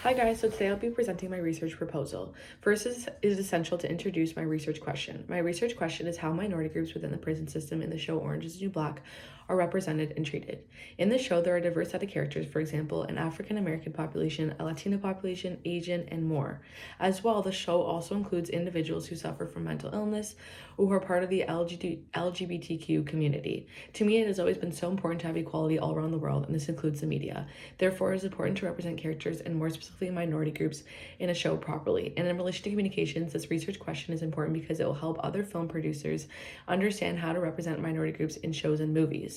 Hi guys, so today I'll be presenting my research proposal. First is essential to introduce my research question. My research question is how minority groups within the prison system in the show Orange is the New Black are represented and treated. In the show, there are a diverse set of characters, for example, an African American population, a Latino population, Asian, and more. As well, the show also includes individuals who suffer from mental illness or who are part of the LGBTQ community. To me, it has always been so important to have equality all around the world, and this includes the media. Therefore, it is important to represent characters and more specifically minority groups in a show properly. And in relation to communications, this research question is important because it will help other film producers understand how to represent minority groups in shows and movies.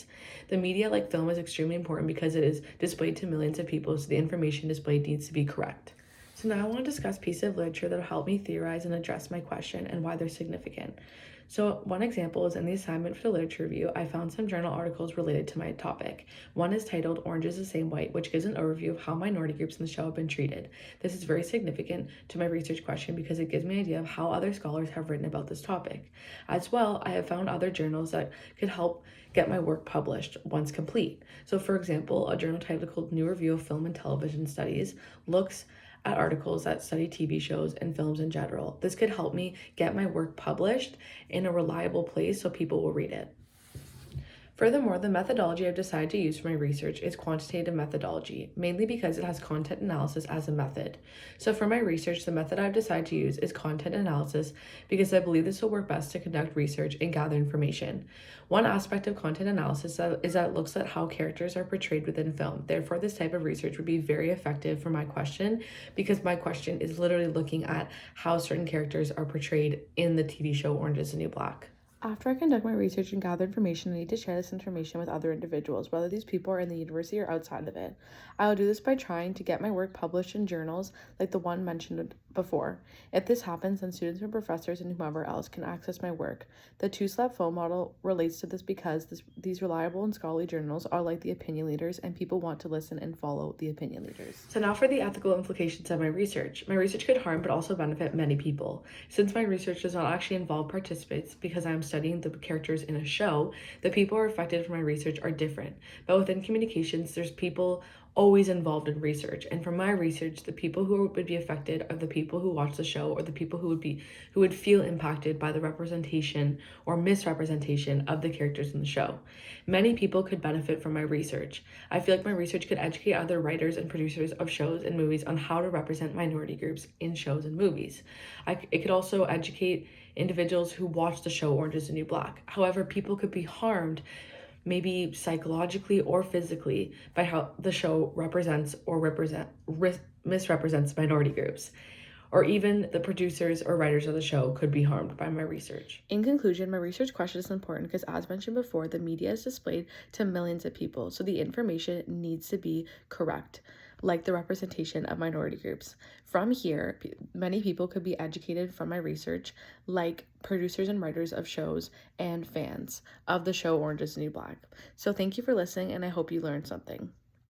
The media, like film, is extremely important because it is displayed to millions of people, so the information displayed needs to be correct. So now I want to discuss pieces of literature that will help me theorize and address my question and why they're significant. So one example is in the assignment for the literature review, I found some journal articles related to my topic. One is titled Orange is the Same White, which gives an overview of how minority groups in the show have been treated. This is very significant to my research question because it gives me an idea of how other scholars have written about this topic. As well, I have found other journals that could help get my work published once complete. So for example, a journal titled called New Review of Film and Television Studies looks at articles that study TV shows and films in general. This could help me get my work published in a reliable place so people will read it. Furthermore, the methodology I've decided to use for my research is quantitative methodology, mainly because it has content analysis as a method. So for my research, the method I've decided to use is content analysis because I believe this will work best to conduct research and gather information. One aspect of content analysis is that it looks at how characters are portrayed within film. Therefore, this type of research would be very effective for my question because my question is literally looking at how certain characters are portrayed in the TV show Orange is the New Black. After I conduct my research and gather information, I need to share this information with other individuals, whether these people are in the university or outside of it. I will do this by trying to get my work published in journals like the one mentioned before. If this happens, then students and professors and whomever else can access my work. The two-step flow model relates to this because these reliable and scholarly journals are like the opinion leaders, and people want to listen and follow the opinion leaders. So now for the ethical implications of my research. My research could harm but also benefit many people. Since my research does not actually involve participants because I'm studying the characters in a show, the people who are affected from my research are different. But within communications, there's people always involved in research, and from my research, the people who would be affected are the people who watch the show or the people who would feel impacted by the representation or misrepresentation of the characters in the show. Many people could benefit from my research. I feel like my research could educate other writers and producers of shows and movies on how to represent minority groups in shows and movies. It could also educate individuals who watch the show Orange is the New Black. However, people could be harmed maybe psychologically or physically by how the show misrepresents minority groups, or even the producers or writers of the show could be harmed by my research. In conclusion, my research question is important because, as mentioned before, the media is displayed to millions of people, so the information needs to be correct, like the representation of minority groups. From here, many people could be educated from my research, like producers and writers of shows and fans of the show Orange is the New Black. So thank you for listening, and I hope you learned something.